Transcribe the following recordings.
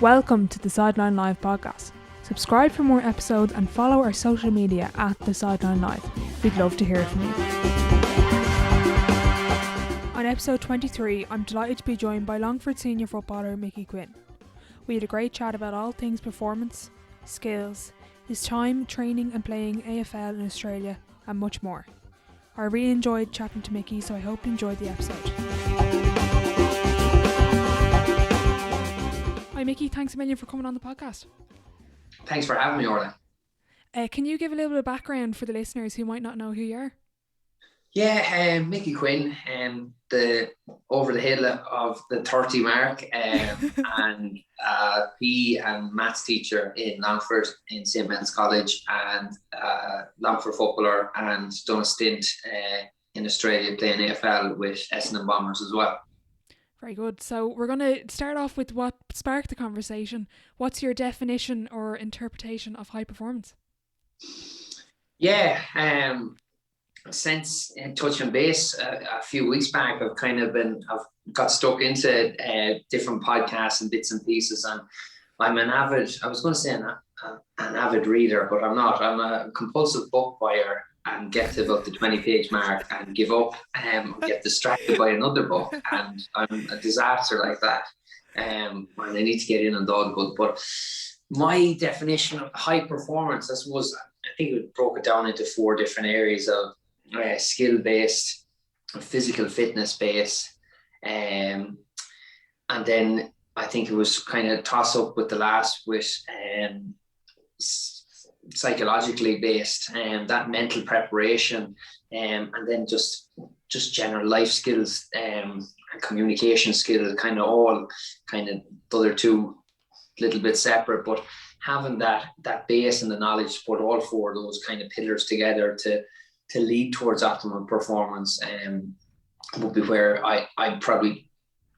Welcome to the Sideline Live podcast. Subscribe for more episodes and follow our social media at the Sideline Live. We'd love to hear from you. On episode 23, I'm delighted to be joined by Longford senior footballer Mickey Quinn. We had a great chat about all things performance, skills, his time training and playing AFL in Australia, and much more. I really enjoyed chatting to Mickey, so I hope you enjoyed the episode. Hi Mickey, thanks a million for coming on the podcast. Thanks for having me, Orla. Can you give a little bit of background for the listeners who might not know who you are? Yeah, Mickey Quinn, the over the hill of the 30 mark, and PE and maths teacher in Longford in St. Ben's College, and Longford footballer, and done a stint in Australia playing AFL with Essendon Bombers as well. Very good. So we're going to start off with what sparked the conversation. What's your definition or interpretation of high performance? Yeah, since touching base a few weeks back, I've got stuck into different podcasts and bits and pieces, and I'm an avid reader, but I'm not. I'm a compulsive book buyer and get to about the 20-page mark and give up and get distracted by another book, and I'm a disaster like that. And I need to get in on dog good. But my definition of high performance, I suppose, I think we broke it down into 4 different areas of skill-based, physical fitness-based, and then I think it was kind of toss-up with the last with psychologically based, and that mental preparation, and then just general life skills and communication skills, kind of all kind of the other 2 little bit separate, but having that base and the knowledge to put all 4 of those kind of pillars together to lead towards optimal performance would be where I probably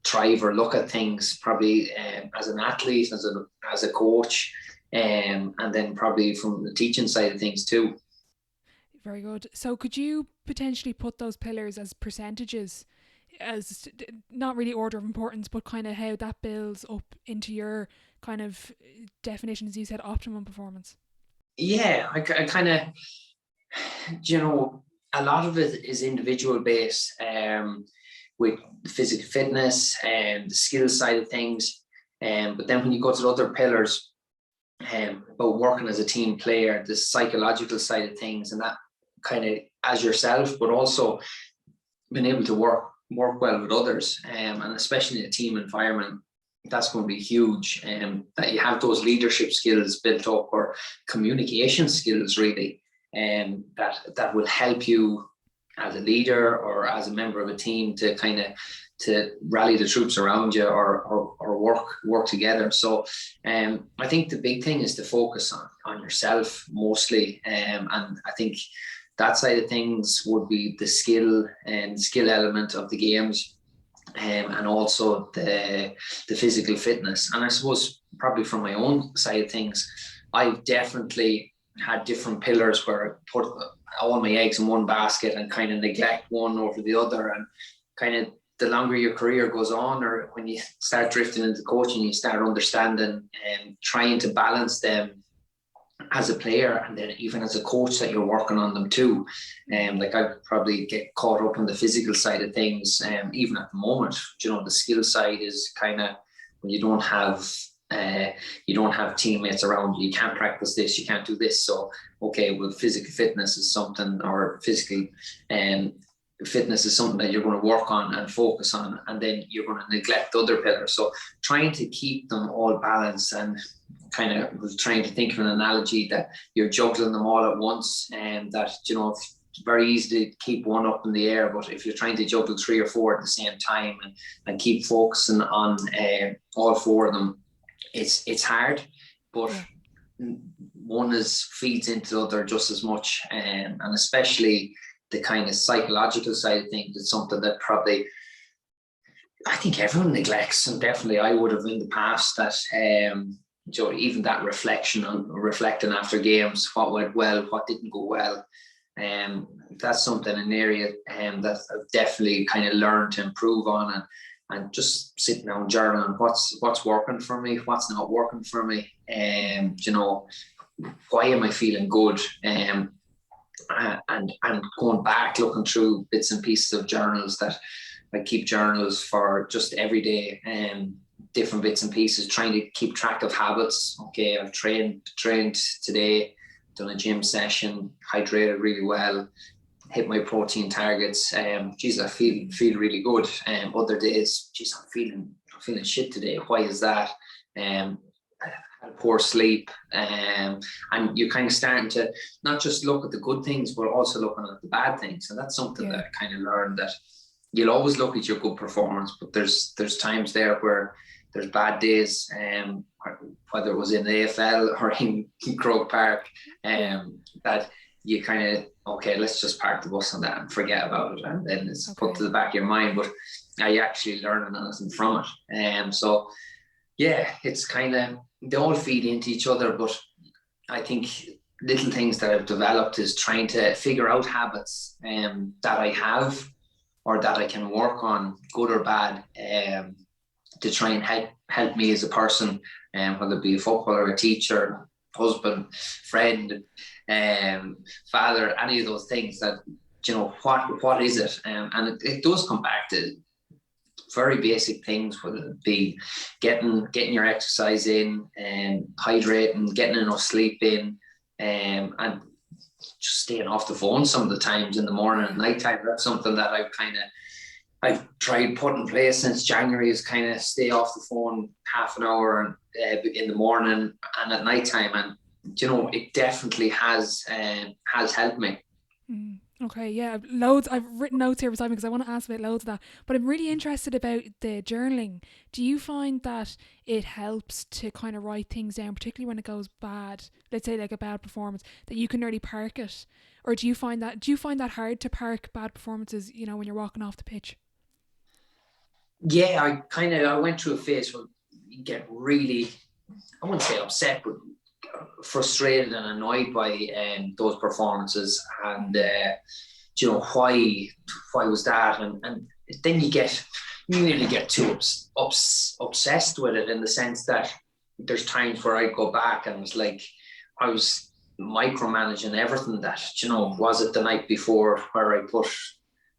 thrive or look at things probably as an athlete, as a coach, and then probably from the teaching side of things too. Very good. So could you potentially put those pillars as percentages, as not really order of importance, but kind of how that builds up into your kind of definition, as you said, optimum performance? Yeah, I kind of, a lot of it is individual based, with physical fitness and the skill side of things. But then when you go to the other pillars, about working as a team player, the psychological side of things, and that kind of as yourself, but also being able to work well with others, and especially in a team environment, that's going to be huge. That you have those leadership skills built up, or communication skills really, that will help you as a leader or as a member of a team to kind of to rally the troops around you, or work together. So I think the big thing is to focus on yourself mostly, and I think that side of things would be the skill element of the games, and also the physical fitness. And I suppose probably from my own side of things, I've definitely had different pillars where I put all my eggs in one basket and kind of neglect one over the other, and kind of the longer your career goes on, or when you start drifting into coaching, you start understanding and trying to balance them as a player, and then even as a coach, that you're working on them too. Like I probably get caught up on the physical side of things, even at the moment. The skill side is kind of when you don't have teammates around you, you can't practice this, you can't do this. So okay, well, physical fitness is something, or physical fitness is something that you're going to work on and focus on, and then you're going to neglect other pillars. So trying to keep them all balanced, and kind of was trying to think of an analogy that you're juggling them all at once, and that it's very easy to keep one up in the air, but if you're trying to juggle 3 or 4 at the same time and keep focusing on all 4 of them, it's hard, but one feeds into the other just as much, and especially the kind of psychological side of things. It's something that probably I think everyone neglects, and definitely I would have in the past, that even that reflecting after games, what went well, what didn't go well, that's something, an area that I've definitely kind of learned to improve on, and just sitting down journaling what's working for me, what's not working for me, you know, why am I feeling good, and going back, looking through bits and pieces of journals that I keep journals for just every day, different bits and pieces, trying to keep track of habits. Okay, I've trained today, done a gym session, hydrated really well, hit my protein targets. Geez, I feel really good. Other days, geez, I'm feeling shit today. Why is that? I had poor sleep. And you're kind of starting to not just look at the good things, but also looking at the bad things. And that's something that I kind of learned, that you'll always look at your good performance, but there's times there where there's bad days, whether it was in the AFL or in Croke Park, that you kind of, okay, let's just park the bus on that and forget about it, and then it's put to the back of your mind, but are you actually learning anything from it? So yeah, it's kind of, they all feed into each other, but I think little things that I've developed is trying to figure out habits that I have or that I can work on, good or bad, to try and help me as a person, whether it be a footballer, a teacher, husband, friend, father, any of those things, that, you know, what is it? And it does come back to very basic things, whether it be getting your exercise in, and hydrating, getting enough sleep in, and just staying off the phone some of the times in the morning and nighttime. That's something that I've tried put in place since January, is kind of stay off the phone half an hour in the morning and at nighttime. And, you know, it definitely has helped me. Okay, yeah, loads. I've written notes here beside me because I want to ask about loads of that. But I'm really interested about the journaling. Do you find that it helps to kind of write things down, particularly when it goes bad? Let's say like a bad performance, that you can nearly park it, or do you find that hard to park bad performances? You know, when you're walking off the pitch. Yeah, I went through a phase where you get really, I wouldn't say upset, but frustrated and annoyed by those performances, and you know, why was that, and then you nearly get too obsessed with it, in the sense that there's times where I go back and it's like I was micromanaging everything. That, you know, was it the night before where I put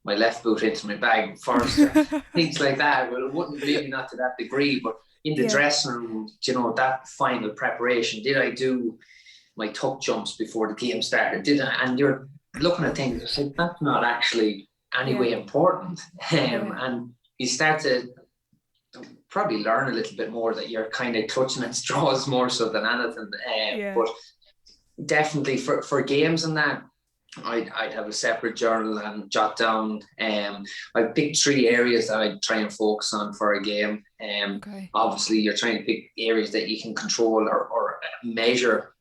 my left boot into my bag first, or things like that? Well, it wouldn't, maybe not to that degree, but in the dressing room, you know, that final preparation, did I do my tuck jumps before the game started? And you're looking at things, it's like, that's not actually anyway important. And you start to probably learn a little bit more that you're kind of clutching at straws more so than anything. But definitely for games and that, I'd have a separate journal and jot down. I picked 3 areas that I'd try and focus on for a game. Obviously, you're trying to pick areas that you can control or measure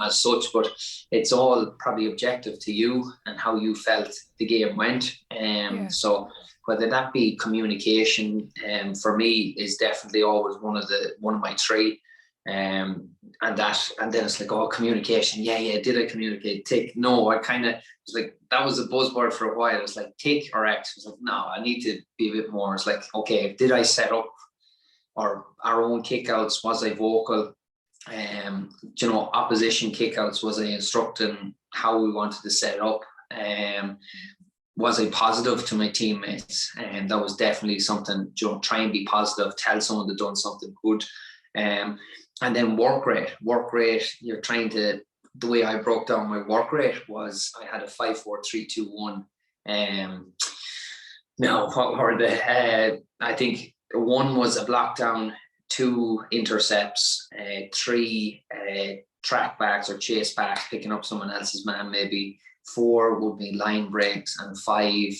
as such, but it's all probably objective to you and how you felt the game went. So whether that be communication, for me, is definitely always one of my 3. And then it's like, oh, communication, did I communicate? Tick. No, I kind of was like, that was a buzzword for a while. It was like tick or X. It was like, no, I need to be a bit more. It's like, okay, did I set up or our own kickouts? Was I vocal? You know, opposition kickouts, was I instructing how we wanted to set up? Was I positive to my teammates? And that was definitely something, you know, try and be positive, tell someone they've done something good. And then work rate, you're trying to, the way I broke down my work rate was I had a 5-4-3-2-1. No, what were I think 1 was a block down, 2 intercepts, 3 track backs or chase backs, picking up someone else's man maybe. 4 would be line breaks, and 5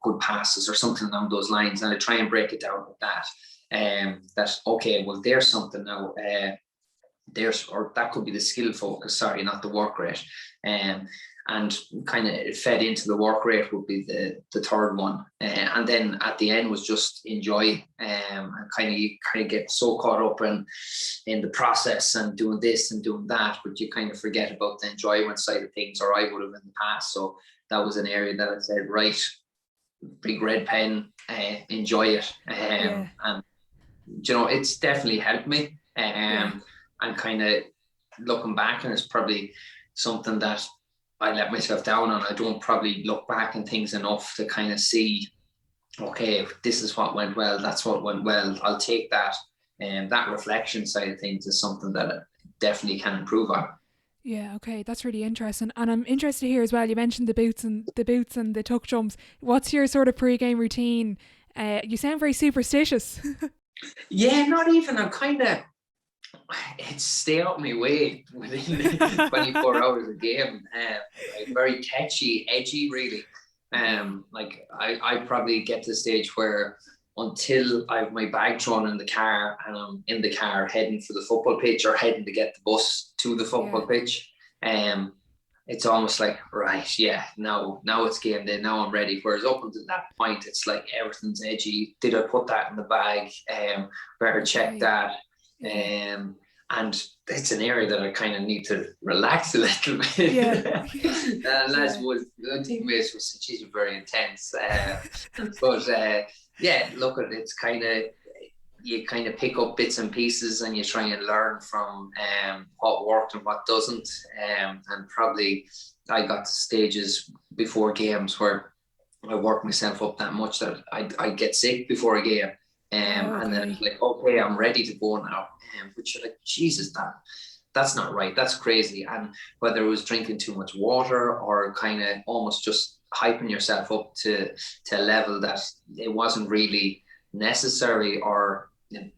good passes or something along those lines. And I try and break it down with that. That, okay, well, there's something now. Or that could be the skill focus, sorry, not the work rate. And kind of fed into the work rate would be the 3rd one. And then at the end was just enjoy. And you kind of get so caught up in the process and doing this and doing that, but you kind of forget about the enjoyment side of things, or I would have in the past. So that was an area that I said, right, big red pen, enjoy it. And it's definitely helped me. And kind of looking back, and it's probably something that I let myself down on. I don't probably look back on things enough to kind of see, okay, this is what went well, that's what went well, I'll take that. And that reflection side of things is something that I definitely can improve on. Yeah, okay, that's really interesting. And I'm interested to hear as well, you mentioned the boots and the tuck jumps. What's your sort of pre-game routine? You sound very superstitious. Yeah, not even. I'm kind of, it's stay out my way within 24 hours a game. Very catchy, edgy, really. Like I probably get to the stage where until I have my bag thrown in the car and I'm in the car heading for the football pitch or heading to get the bus to the football pitch, it's almost like, right, yeah, now it's game day, now I'm ready. Whereas up until that point, it's like everything's edgy. Did I put that in the bag? Better check that. And it's an area that I kind of need to relax a little bit. Yeah. Last was the teammates was she's very intense. But look at it's kind of, you kind of pick up bits and pieces and you try and learn from what worked and what doesn't. And probably I got to stages before games where I worked myself up that much that I get sick before a game. And then it's like, okay, I'm ready to go now. But you're like, Jesus, that's not right. That's crazy. And whether it was drinking too much water or kind of almost just hyping yourself up to a level that it wasn't really necessary or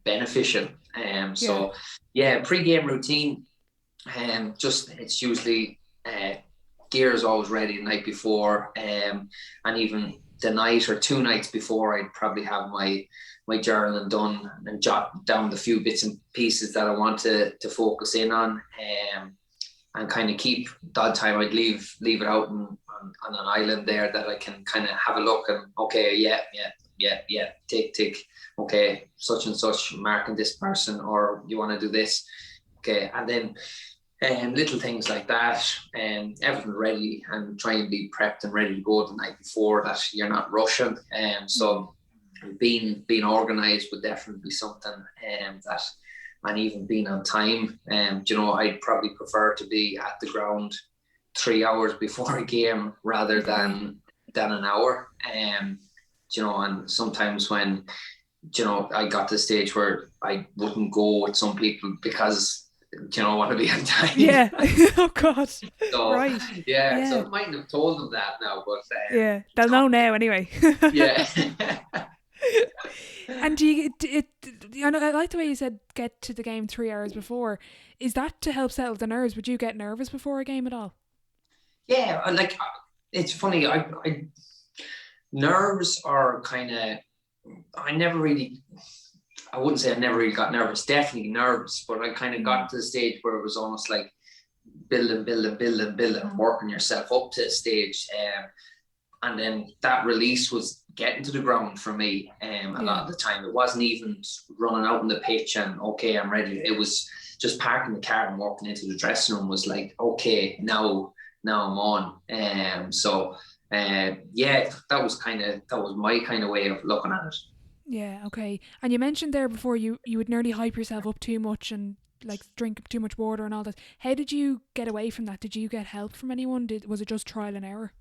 beneficial. So pre-game routine, just it's usually gear is always ready the night before, and even the night or 2 nights before, I'd probably have my journaling done and jot down the few bits and pieces that I want to focus in on, and kind of keep that time. I'd leave it out on an island there that I can kind of have a look and, okay, tick, okay, such and such, marking this person, or you want to do this, okay, and then little things like that, and everything ready, and try and be prepped and ready to go the night before, that you're not rushing. So being organized would definitely be something that, and even being on time. I'd probably prefer to be at the ground 3 hours before a game rather than an hour. And sometimes when I got to the stage where I wouldn't go with some people because I want to be on time. Yeah. Oh God. So, right. Yeah. So I mightn't have told them that now, but they'll know now anyway. Yeah. And I like the way you said get to the game 3 hours before. Is that to help settle the nerves? Would you get nervous before a game at all? Yeah, like it's funny. I nerves are kind of. I wouldn't say I never really got nervous. Definitely nervous, but I kind of got to the stage where it was almost like building, working yourself up to a stage, and then that release was getting to the ground for me. A lot of the time, it wasn't even running out on the pitch and okay, I'm ready. It was just parking the car and walking into the dressing room. Was like, okay, now I'm on. So that was my kind of way of looking at it. Yeah, okay. And you mentioned there before you would nearly hype yourself up too much and like drink too much water and all that. How did you get away from that? Did you get help from anyone? Was it just trial and error?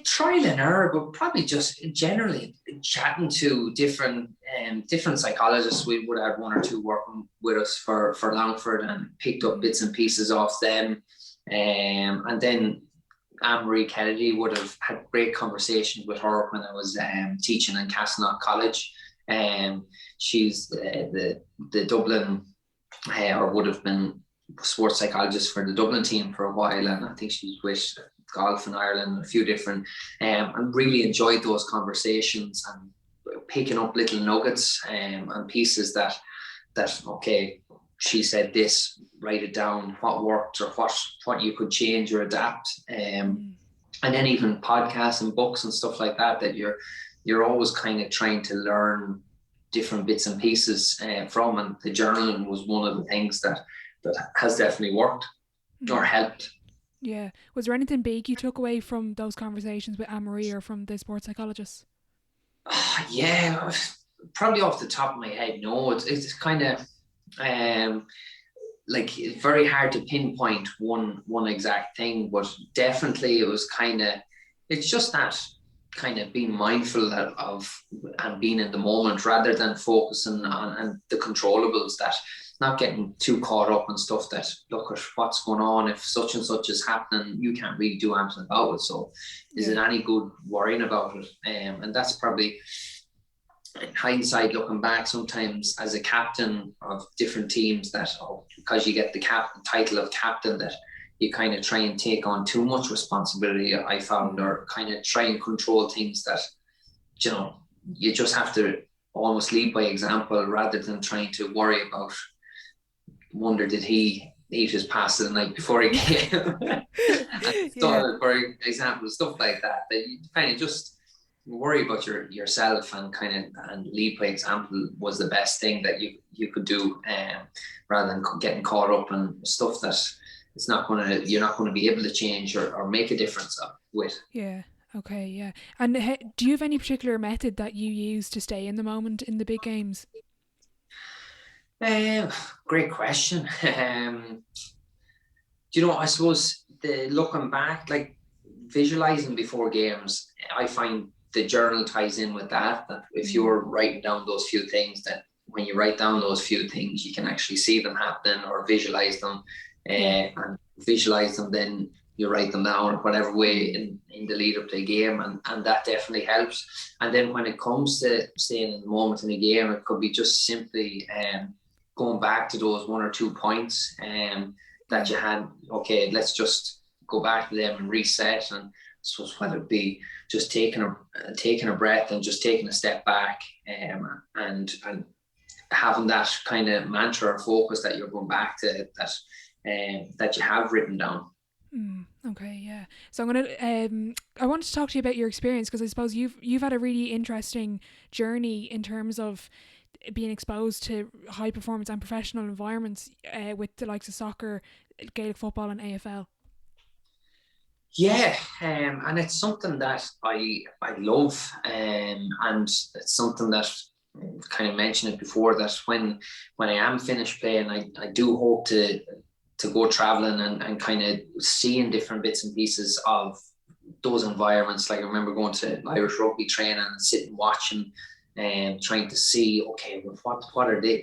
Trial and error, but probably just generally chatting to different psychologists. We would have 1 or 2 working with us for Longford and picked up bits and pieces off them. And then Anne-Marie Kennedy would have had great conversations with her when I was teaching in Castleknock College. She's the Dublin, or would have been sports psychologist for the Dublin team for a while, and I think she's with golf in Ireland and a few different, and really enjoyed those conversations and picking up little nuggets and pieces that okay, she said this, write it down, what worked or what you could change or adapt. And then even podcasts and books and stuff like that you're always kind of trying to learn different bits and pieces from, and the journaling was one of the things that has definitely worked or helped. Yeah. Was there anything big you took away from those conversations with Anne-Marie or from the sports psychologist? Yeah, probably off the top of my head, no. It's kind of like it's very hard to pinpoint one exact thing, but definitely it was kind of, it's just that kind of being mindful of and being in the moment rather than focusing on and the controllables, that not getting too caught up on stuff that, look at what's going on, if such and such is happening you can't really do anything about it, so is it any good worrying about it? And that's probably, in hindsight, looking back, sometimes as a captain of different teams, that because you get the captain title of captain, that you kind of try and take on too much responsibility, I found, or kind of try and control things that, you know, you just have to almost lead by example rather than trying to worry about, wonder did he eat his pasta the night before he came. And Yeah. for example, stuff like that, that you kind of just worry about yourself and kind of and lead by example was the best thing that you could do, rather than getting caught up in stuff that you're not going to be able to change or make a difference with. Yeah. Okay. Yeah. And do you have any particular method that you use to stay in the moment in the big games? Um, Great question. Do you know, I suppose the looking back, like visualizing before games, I find the journal ties in with that. That if Mm. you're writing down those few things, that when you write down those few things, you can actually see them happening or visualize them, Yeah. and visualize them. Then you write them down or whatever way in the lead up to a game, and that definitely helps. And then when it comes to staying in the moment in a game, it could be just simply going back to those 1 or 2 points that Yeah. you had. Okay, let's just go back to them and reset. And I suppose whether it be just taking a breath and just taking a step back, and having that kind of mantra or focus that you're going back to, that you have written down. Okay, yeah. So I'm gonna. I wanted to talk to you about your experience because I suppose you've had a really interesting journey in terms of being exposed to high performance and professional environments with the likes of soccer, Gaelic football, and AFL. Yeah, and it's something that I love, and it's something that, kind of mentioned it before, that when I am finished playing, I do hope to go traveling and kind of seeing different bits and pieces of those environments. Like I remember going to Irish rugby training and sitting watching and trying to see, okay, well,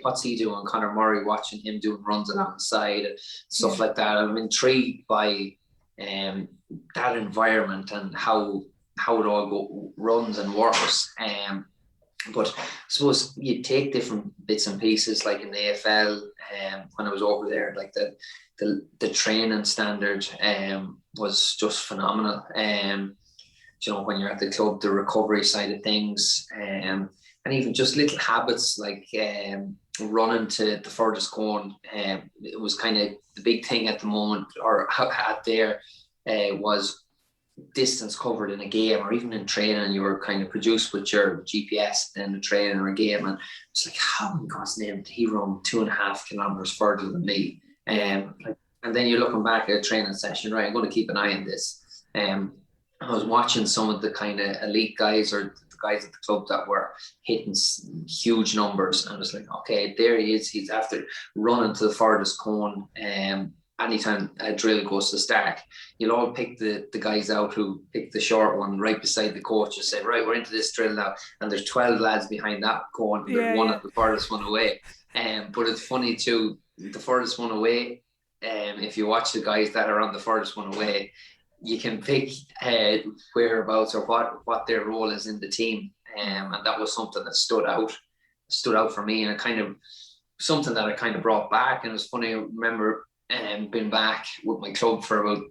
what's he doing? Conor Murray, watching him doing runs along the side and stuff Yeah. like that. I'm intrigued by um, that environment and how it all runs and works. But I suppose you take different bits and pieces, like in the AFL, when I was over there, like the training standard was just phenomenal. You know, when you're at the club, the recovery side of things, and even just little habits like running to the furthest cone. It was kind of the big thing at the moment, or at there, was distance covered in a game or even in training. You were kind of produced with your GPS in the training or a game, and it's like, how in God's name did he run 2.5 kilometers further than me? Yeah. And then you're looking back at a training session, right? I'm going to keep an eye on this. I was watching some of the kind of elite guys or the guys at the club that were hitting huge numbers, and I was like, okay, there he is. He's after running to the furthest cone. Anytime a drill goes to start, you'll all pick the guys out who pick the short one right beside the coach and say, right, we're into this drill now. And there's 12 lads behind that cone, and there's Yeah. one Yeah. at the furthest one away. But it's funny too, the furthest one away, if you watch the guys that are on the furthest one away, you can pick whereabouts or what their role is in the team. And that was something that stood out for me, and it kind of something that I kind of brought back. And it was funny, I remember been back with my club for about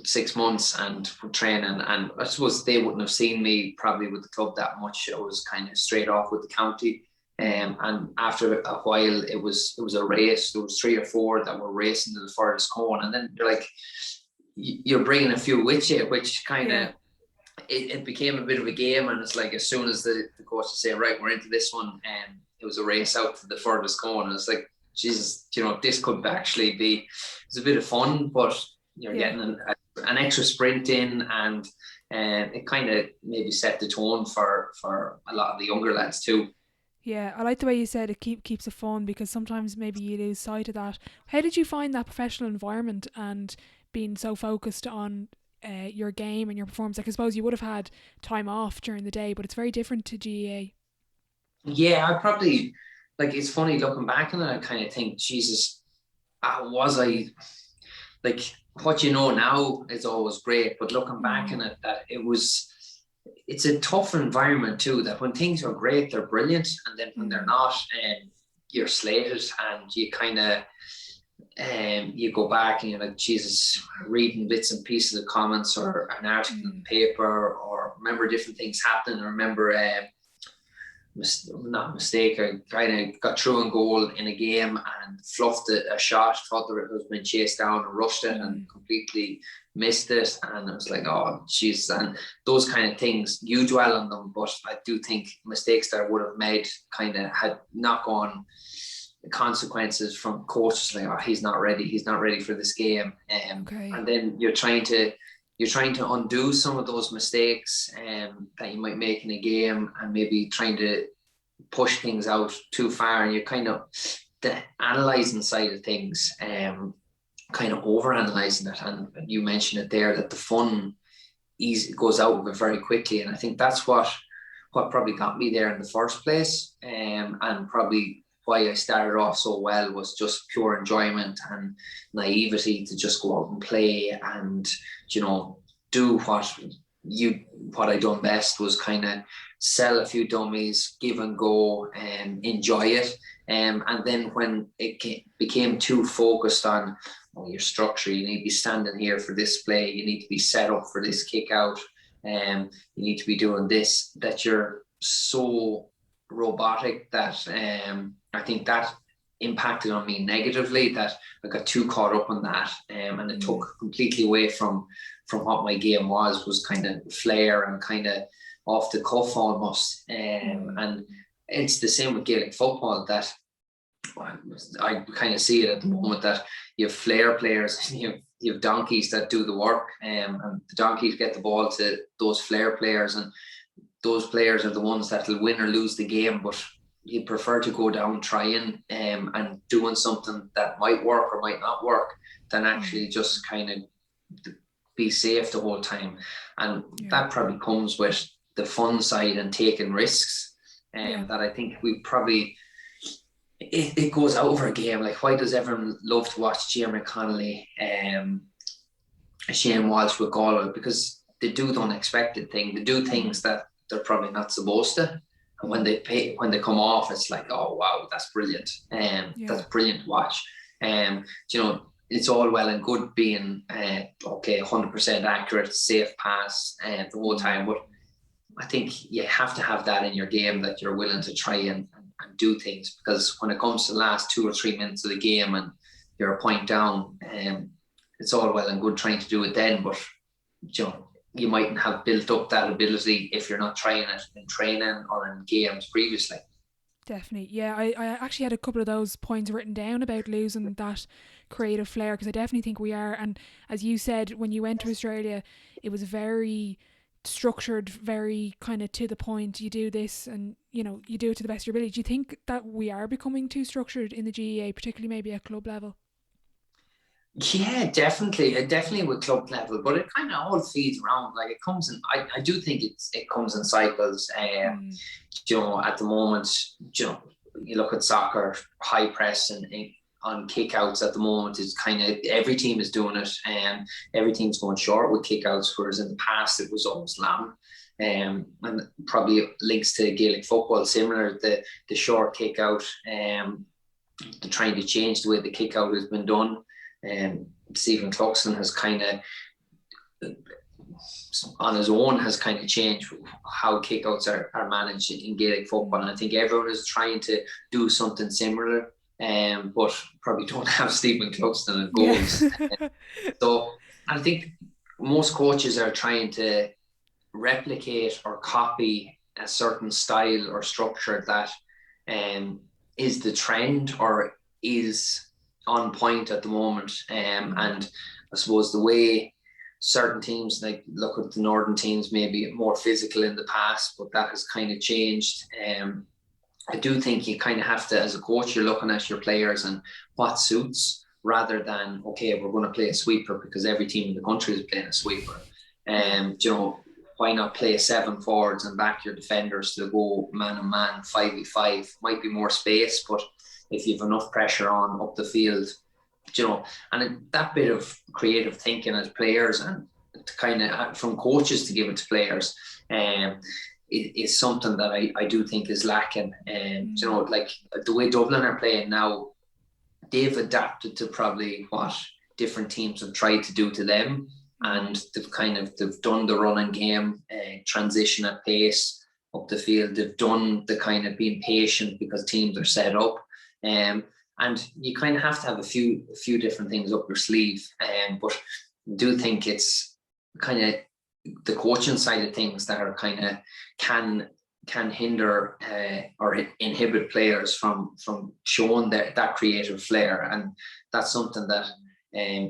6 months and training, and I suppose they wouldn't have seen me probably with the club that much. I was kind of straight off with the county, and after a while it was a race. There was 3 or 4 that were racing to the furthest cone, and then you're like, you're bringing a few with you, which kind of, Yeah. it became a bit of a game. And it's like, as soon as the coach would say, right, we're into this one, and it was a race out to the furthest cone, and it's like, Jesus, you know, this could actually be, it's a bit of fun, but you're Yeah. getting an extra sprint in, and it kind of maybe set the tone for a lot of the younger lads too. Yeah, I like the way you said it keeps it fun, because sometimes maybe you lose sight of that. How did you find that professional environment and being so focused on your game and your performance? Like, I suppose you would have had time off during the day, but it's very different to GEA. Yeah, I probably, like, it's funny looking back on it, I kind of think, Jesus, was I, like, what you know now is always great, but looking back on it, that it's a tough environment too, that when things are great, they're brilliant. And then when they're not, you're slated, and you kind of, you go back and you're like, Jesus, reading bits and pieces of comments or an article in the paper, or remember different things happening, or remember, not a mistake, I kind of got through and goal in a game and fluffed a shot, thought that it was been chased down and rushed it and completely missed it, and I was like, oh jeez. And those kind of things, you dwell on them, but I do think mistakes that I would have made kind of had knock-on consequences from coaches, like, oh, he's not ready for this game, and then you're trying to undo some of those mistakes that you might make in a game, and maybe trying to push things out too far, and you're kind of the analysing side of things, kind of over analysing it. And you mentioned it there, that the fun goes out of it very quickly, and I think that's what probably got me there in the first place, and probably why I started off so well was just pure enjoyment and naivety to just go out and play, and do what I done best was kind of sell a few dummies, give and go, and enjoy it. And then when it became too focused on your structure, you need to be standing here for this play, you need to be set up for this kick out, and you need to be doing this, that you're so robotic that I think that impacted on me negatively, that I got too caught up on that, and it took completely away from what my game was kind of flair and kind of off the cuff almost. And it's the same with Gaelic football, that I kind of see it at the moment, that you have flair players, you have donkeys that do the work, and the donkeys get the ball to those flair players, and those players are the ones that will win or lose the game. But you prefer to go down trying and doing something that might work or might not work, than actually just kind of be safe the whole time. And that probably comes with the fun side and taking risks, that I think we probably, it goes over a game. Like, why does everyone love to watch Jeremy Connolly, Shane Walsh with Galway? Because they do the unexpected thing, they do things that they're probably not supposed to, and when they come off, it's like, oh wow, that's brilliant, that's brilliant to watch. It's all well and good being 100% accurate, safe pass the whole time, but I think you have to have that in your game, that you're willing to try and do things, because when it comes to the last 2 or 3 minutes of the game and you're a point down, it's all well and good trying to do it then, but you mightn't have built up that ability if you're not trying it in training or in games previously. Definitely. Yeah, I actually had a couple of those points written down about losing that creative flair, because I definitely think we are. And as you said, when you went to Australia, it was very structured, very kind of to the point. You do this and you do it to the best of your ability. Do you think that we are becoming too structured in the GEA, particularly maybe at club level? Yeah, definitely with club level, but it kind of all feeds around. Like, it comes in, I do think it comes in cycles. At the moment, you look at soccer, high press and on kickouts at the moment is kind of, every team is doing it, and every team's going short with kickouts, whereas in the past it was always long. And probably links to Gaelic football, similar, the short kick out, they're trying to change the way the kick out has been done. Stephen Cluxton has kind of, on his own, has kind of changed how kickouts are managed in Gaelic football, and I think everyone is trying to do something similar, but probably don't have Stephen Cluxton in goals. So I think most coaches are trying to replicate or copy a certain style or structure that is the trend or is on point at the moment, and I suppose the way certain teams, like look at the northern teams, maybe more physical in the past, but that has kind of changed. I do think you kind of have to, as a coach, you're looking at your players and what suits, rather than, okay, we're going to play a sweeper because every team in the country is playing a sweeper. Why not play 7 forwards and back your defenders to go man on man, 5v5? Might be more space, but if you have enough pressure on up the field, and that bit of creative thinking as players, and to kind of from coaches to give it to players, is something that I do think is lacking. Like the way Dublin are playing now, they've adapted to probably what different teams have tried to do to them, and they've done the running game, transition at pace up the field. They've done the kind of being patient because teams are set up, and you kind of have to have a few different things up your sleeve. But I do think it's kind of the coaching side of things that are kind of can hinder or inhibit players from showing that creative flair, and that's something that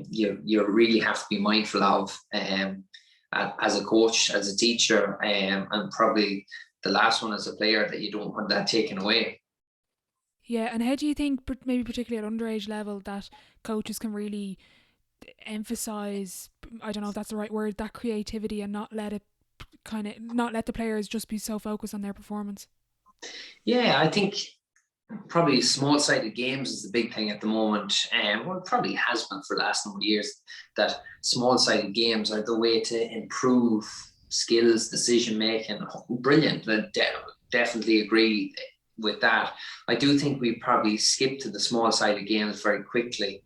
you really have to be mindful of as a coach, as a teacher, and probably the last one as a player, that you don't want that taken away. Yeah, and how do you think, maybe particularly at underage level, that coaches can really emphasise, I don't know if that's the right word, that creativity, and not let the players just be so focused on their performance? Yeah, I think probably small-sided games is the big thing at the moment, and it probably has been for the last number of years, that small-sided games are the way to improve skills, decision-making. Brilliant. I definitely agree with that. I do think we probably skipped to the small-sided games very quickly.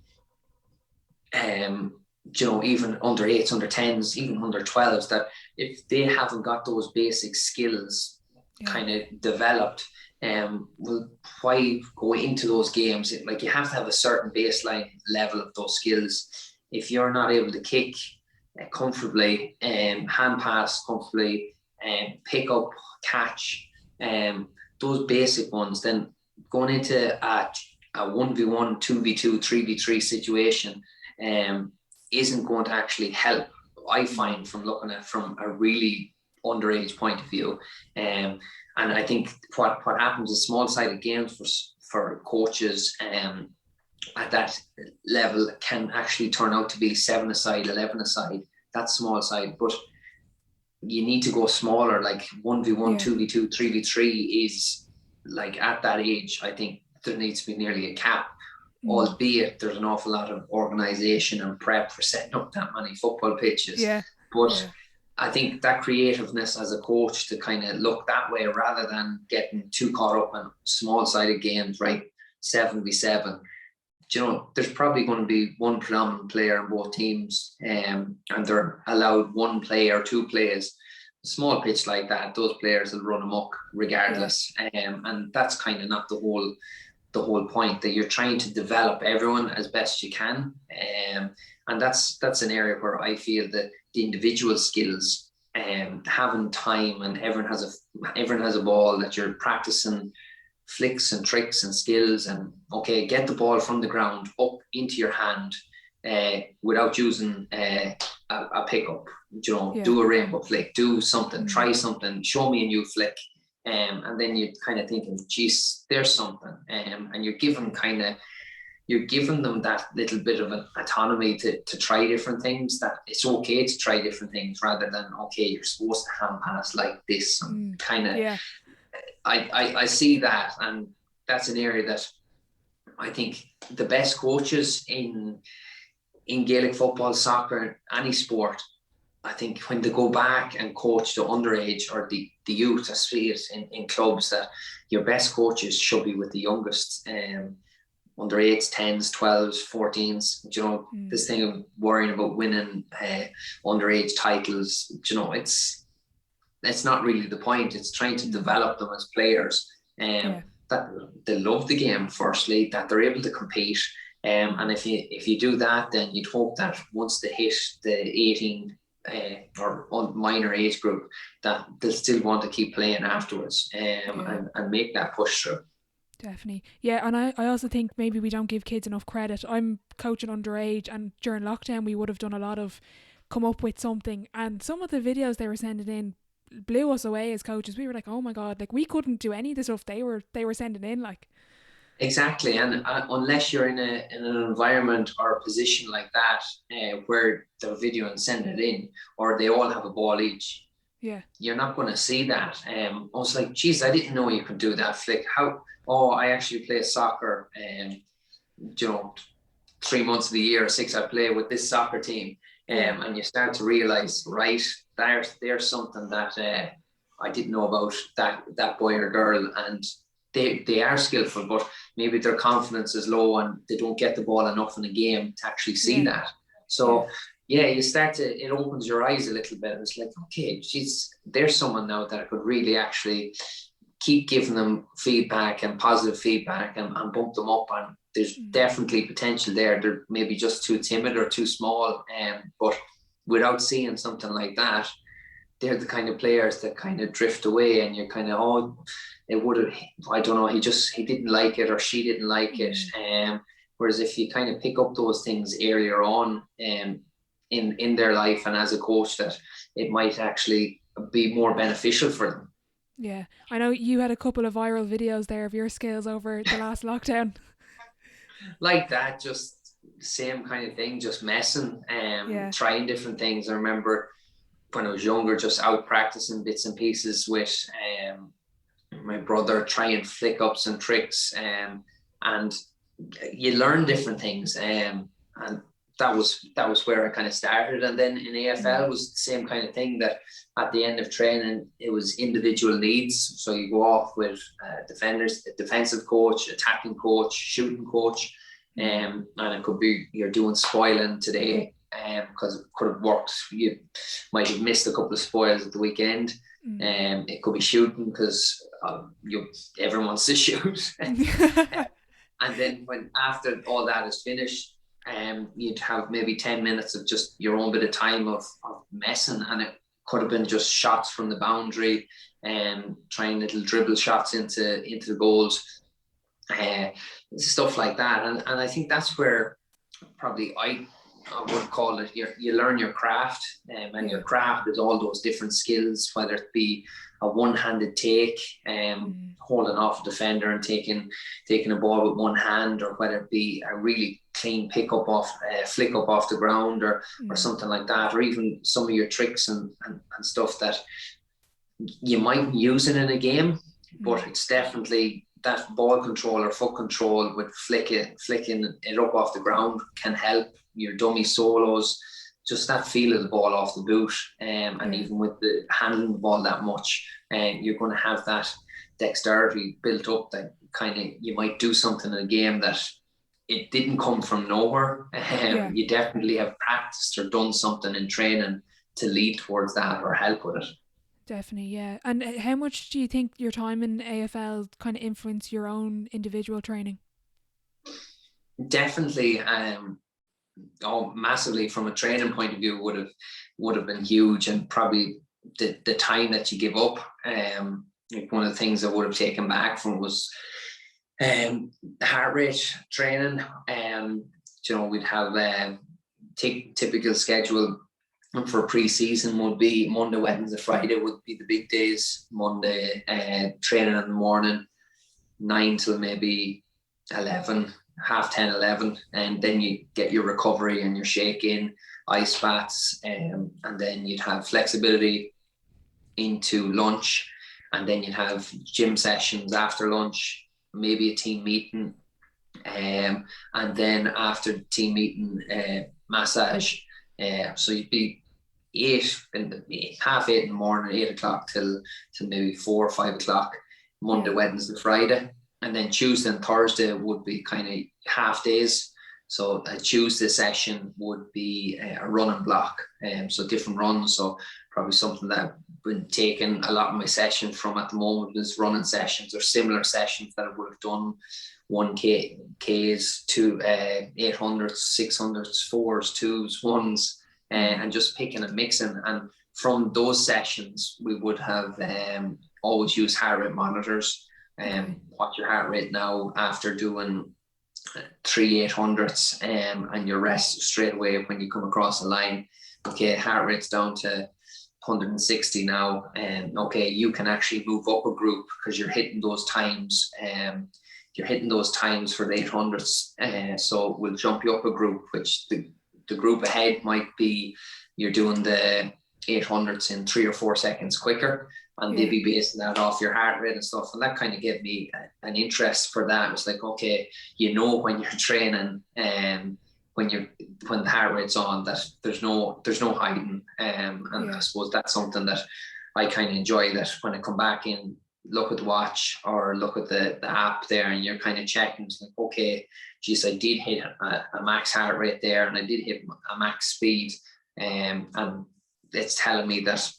Even under 8s, under 10s, even under 12s, that if they haven't got those basic skills kind of developed, well, why go into those games? Like, you have to have a certain baseline level of those skills. If you're not able to kick comfortably, hand pass comfortably, pick up, catch, those basic ones, then going into a 1v1, 2v2, 3v3 situation isn't going to actually help, I find, from looking at from a really underage point of view. And I think what happens is small-sided games for coaches at that level can actually turn out to be 7-a-side, 11-a-side. That's small side, but you need to go smaller, like 1v1, 2v2, 3v3 is like, at that age, I think there needs to be nearly a cap. Albeit there's an awful lot of organisation and prep for setting up that many football pitches. But I think that creativeness as a coach to kind of look that way, rather than getting too caught up in small-sided games, right? 7v7. There's probably going to be one predominant player in both teams, and they're allowed one play or two plays. A small pitch like that, those players will run amok regardless. And that's kind of not the whole point, that you're trying to develop everyone as best you can, and that's an area where I feel that the individual skills, having time, and everyone has a ball, that you're practicing flicks and tricks and skills, and get the ball from the ground up into your hand without using a pickup. Do a rainbow flick, do something, try something, show me a new flick. And then you're kind of thinking, geez, there's something. And you're giving them that little bit of an autonomy to try different things, that it's okay to try different things, rather than, you're supposed to hand pass like this. And I see that, and that's an area that I think the best coaches in Gaelic football, soccer, any sport, I think when they go back and coach the underage or the youth, I see it in clubs, that your best coaches should be with the youngest, under 8s, 10s, 12s, 14s. This thing of worrying about winning underage titles, it's not really the point. It's trying to develop them as players, that they love the game, firstly, that they're able to compete. And if you do that, then you'd hope that once they hit the 18 or minor age group, that they'll still want to keep playing afterwards, and make that push through. Definitely. Yeah, and I also think maybe we don't give kids enough credit. I'm coaching underage, and during lockdown we would have done a lot of come up with something. And some of the videos they were sending in blew us away as coaches. We were like, oh my God, like we couldn't do any of the stuff they were sending in, like. Exactly, and unless you're in an environment or a position like that, where they're video and send it in, or they all have a ball each, Yeah. you're not going to see that. I was like, geez, I didn't know you could do that flick. How? Oh, I actually play soccer, you know, 3 months of the year, 6 I play with this soccer team, and you start to realize, right, there's something that I didn't know about that boy or girl, and they are skillful, but maybe their confidence is low and they don't get the ball enough in a game to actually see that. So you start to, it opens your eyes a little bit. It's like, okay, geez, there's someone now that I could really actually keep giving them feedback and positive feedback and bump them up. And there's definitely potential there. They're maybe just too timid or too small. But without seeing something like that, they're the kind of players that kind of drift away, and you're kind of, oh, it would have, I don't know, he didn't like it or she didn't like it. Whereas if you kind of pick up those things earlier on in their life and as a coach, that it might actually be more beneficial for them. Yeah, I know you had a couple of viral videos there of your skills over the last lockdown. Like that, just same kind of thing, just messing, trying different things. I remember when I was younger, just out practicing bits and pieces with my brother, trying flick ups and tricks, and you learn different things, and that was where I kind of started. And then in AFL was the same kind of thing, that at the end of training it was individual needs. So you go off with defenders, a defensive coach, attacking coach, shooting coach, and it could be you're doing spoiling today, because it could have worked. You might have missed a couple of spoils at the weekend. It could be shooting because everyone wants to shoot. And then when after all that is finished, you'd have maybe 10 minutes of just your own bit of time of messing, and it could have been just shots from the boundary and trying little dribble shots into the goals, stuff like that. And I think that's where probably I would call it, you learn your craft, and your craft is all those different skills, whether it be a one-handed take, holding off a defender and taking a ball with one hand, or whether it be a really clean flick up off the ground, or something like that, or even some of your tricks and stuff that you might use it in a game, but it's definitely that ball control or foot control with flicking it up off the ground can help. Your dummy solos, just that feel of the ball off the boot, and even with the handling the ball that much, you're going to have that dexterity built up, that kind of, you might do something in a game that it didn't come from nowhere. You definitely have practiced or done something in training to lead towards that or help with it. Definitely, yeah. And how much do you think your time in AFL kind of influenced your own individual training? Definitely, massively. From a training point of view, would have been huge, and probably the time that you give up. Like one of the things I would have taken back from was heart rate training. We'd have typical schedule for pre-season would be Monday, Wednesday, Friday would be the big days. Monday, training in the morning, 9 till maybe 11, half 10, 11, and then you get your recovery and your shake-in, ice baths, and then you'd have flexibility into lunch, and then you'd have gym sessions after lunch, maybe a team meeting, and then after the team meeting, massage. So you'd be half 8 in the morning, 8 o'clock till maybe 4 or 5 o'clock, Monday, Wednesday, Friday. And then Tuesday and Thursday would be kind of half days. So a Tuesday session would be a running block. So different runs. So probably something that I've been taking a lot of my sessions from at the moment is running sessions or similar sessions that I would have done 1Ks, 800s, 600s, 4s, 2s, 1s, and just picking and mixing. And from those sessions, we would have always use heart rate monitors. What's your heart rate now after doing 3 800s, and your rest straight away when you come across the line. okay, heart rate's down to 160 now, and okay, you can actually move up a group because you're hitting those times. You're hitting those times for the 800s. So we'll jump you up a group, which the group ahead might be you're doing the 800s in 3 or 4 seconds quicker, and they'll be basing that off your heart rate and stuff. And that kind of gave me an interest for that. It's like, okay, when you're training, when the heart rate's on, that there's no hiding. And I suppose that's something that I kind of enjoy, that when I come back in, look at the watch or look at the app there, and you're kind of checking. It's like, okay, geez, I did hit a max heart rate there, and I did hit a max speed, and it's telling me that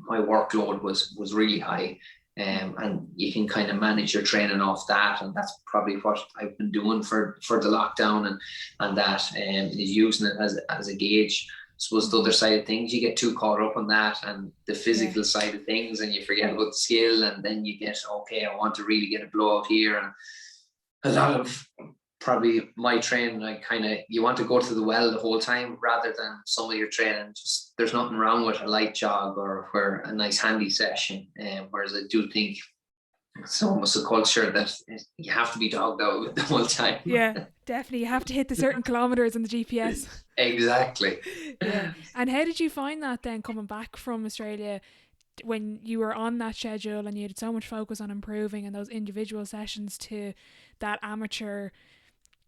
my workload was really high, and you can kind of manage your training off that. And that's probably what I've been doing for the lockdown, and that is using it as a gauge. I suppose the other side of things, you get too caught up on that and the physical side of things, and you forget about the skill, and then you get, okay, I want to really get a blowout here. And a lot of probably my training, you want to go to the well the whole time, rather than some of your training, just there's nothing wrong with a light jog or where a nice handy session. Whereas I do think it's almost a culture that you have to be dogged out the whole time. Yeah, definitely. You have to hit the certain kilometres on the GPS. Exactly. Yeah. And how did you find that then, coming back from Australia, when you were on that schedule and you had so much focus on improving and those individual sessions, to that amateur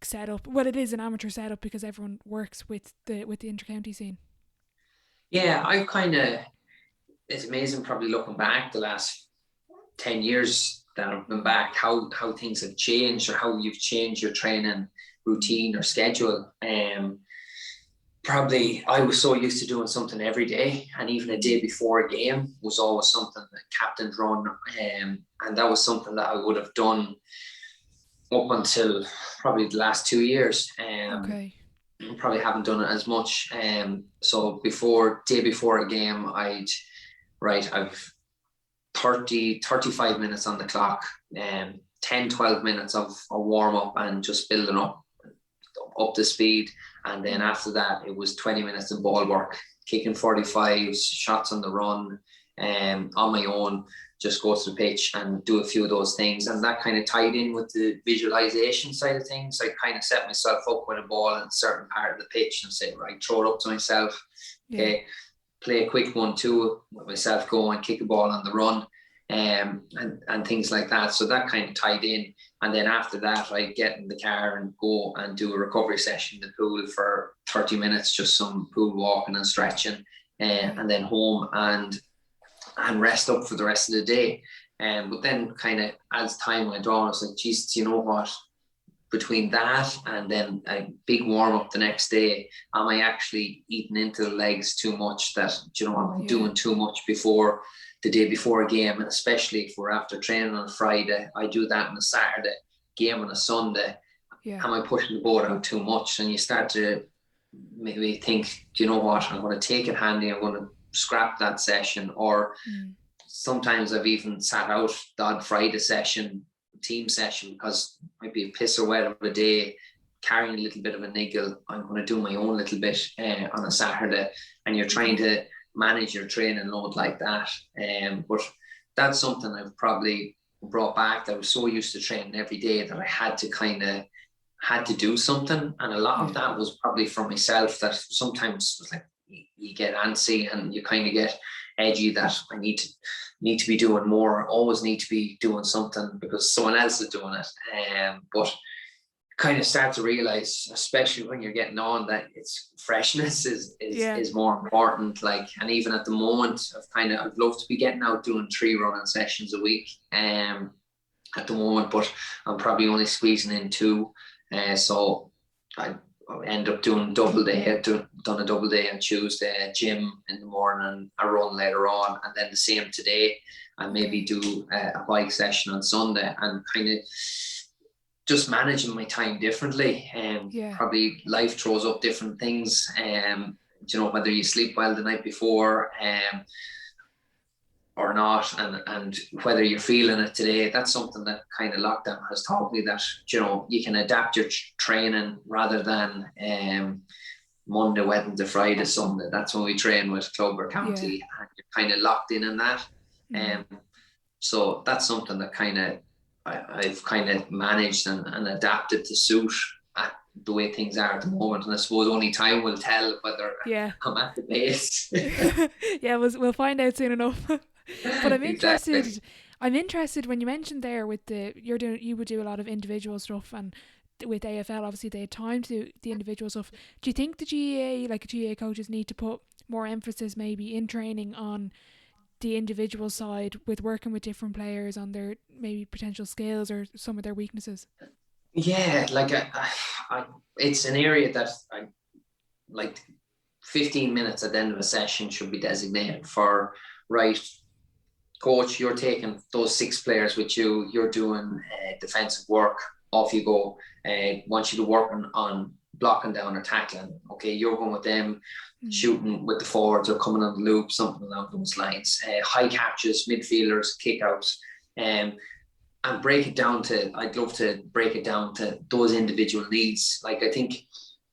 setup? Well, it is an amateur setup because everyone works with the inter-county scene. Yeah, it's amazing probably looking back the last 10 years that I've been back, how things have changed, or how you've changed your training routine or schedule. Probably I was so used to doing something every day, and even a day before a game was always something that captain's run, and that was something that I would have done up until probably the last 2 years. Probably haven't done it as much. So day before a game, I've 35 minutes on the clock, and 10-12 minutes of a warm-up and just building up the speed. And then after that, it was 20 minutes of ball work, kicking 45s, shots on the run, on my own, just go to the pitch and do a few of those things. And that kind of tied in with the visualization side of things. I kind of set myself up with a ball in a certain part of the pitch and say, right, throw it up to myself. Okay, play a quick 1-2 with myself, go and kick a ball on the run, and things like that. So that kind of tied in. And then after that, I get in the car and go and do a recovery session in the pool for 30 minutes, just some pool walking and stretching, and then home and rest up for the rest of the day. But then kind of as time went on, I was like, geez, you know what? Between that and then a big warm up the next day, am I actually eating into the legs too much? Am I doing too much before the day before a game? And especially if we're after training on a Friday, I do that on a Saturday, game on a Sunday. Am I pushing the boat out too much? And you start to maybe think, do you know what? I'm going to take it handy. I'm going to scrap that session. Or sometimes I've even sat out the odd Friday session, team session, because it might be a piss or wet of a day, carrying a little bit of a niggle. I'm going to do my own little bit on a Saturday, and you're trying to manage your training load like that. But that's something I've probably brought back. I was so used to training every day that I had to do something, and a lot of that was probably for myself, that sometimes it was like you get antsy and you kind of get edgy, that I need to be doing more, always need to be doing something because someone else is doing it. But kind of start to realize, especially when you're getting on, that it's freshness is more important. Like, and even at the moment, I'd love to be getting out doing 3 running sessions a week at the moment, but I'm probably only squeezing in 2. So I end up doing double day. I've done a double day on Tuesday, a gym in the morning, a run later on, and then the same today, and maybe do a bike session on Sunday, and kind of just managing my time differently. Probably life throws up different things, whether you sleep well the night before or not, and whether you're feeling it today. That's something that kind of lockdown has taught me, that you can adapt your training rather than Monday, Wednesday, Friday, Sunday. That's when we train with club or county, and you're kind of locked in that. So that's something that kind of I've kind of managed and adapted to suit the way things are at the moment. And I suppose only time will tell whether I'm at the base. Yeah, we'll find out soon enough. But I'm interested. Exactly. I'm interested when you mentioned there with you would do a lot of individual stuff, and with AFL obviously they had time to do the individual stuff. Do you think the GAA coaches need to put more emphasis maybe in training on the individual side with working with different players on their maybe potential skills or some of their weaknesses? Yeah, like it's an area that I like. 15 minutes at the end of a session should be designated for, right, coach, you're taking those 6 players with you, you're doing defensive work, off you go. Want you to work on blocking down or tackling. Okay, you're going with them, shooting with the forwards or coming on the loop, something along those lines. High catches, midfielders, kickouts. And break it down to, I'd love to break it down to those individual needs. Like, I think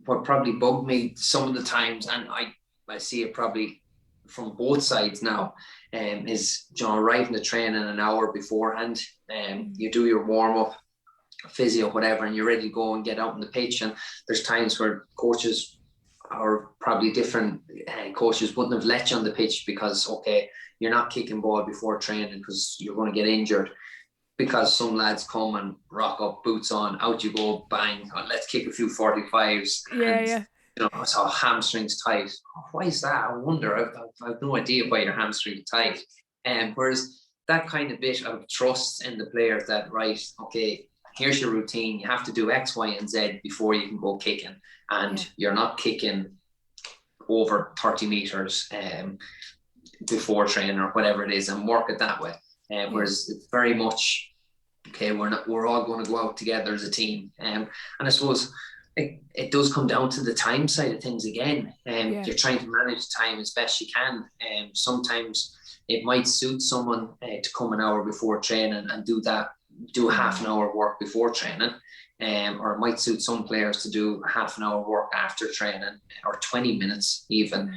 what probably bugged me some of the times, and I see it probably from both sides now, is, arriving to training an hour beforehand, and you do your warm-up, physio, whatever, and you're ready to go and get out on the pitch. And there's times where coaches, or probably different coaches, wouldn't have let you on the pitch because, okay, you're not kicking ball before training because you're going to get injured. Because some lads come and rock up, boots on, out you go, bang, let's kick a few 45s. Yeah. So hamstrings tight. Why is that? I wonder. I've no idea why your hamstrings tight. Whereas that kind of bit of trust in the players that, right, okay, here's your routine. You have to do X, Y, and Z before you can go kicking. And you're not kicking over 30 meters before training or whatever it is, and work it that way. Whereas it's very much, okay, we're all going to go out together as a team. And I suppose it does come down to the time side of things again. You're trying to manage time as best you can. Sometimes it might suit someone to come an hour before training and do half an hour work before training. Or it might suit some players to do half an hour work after training, or 20 minutes even,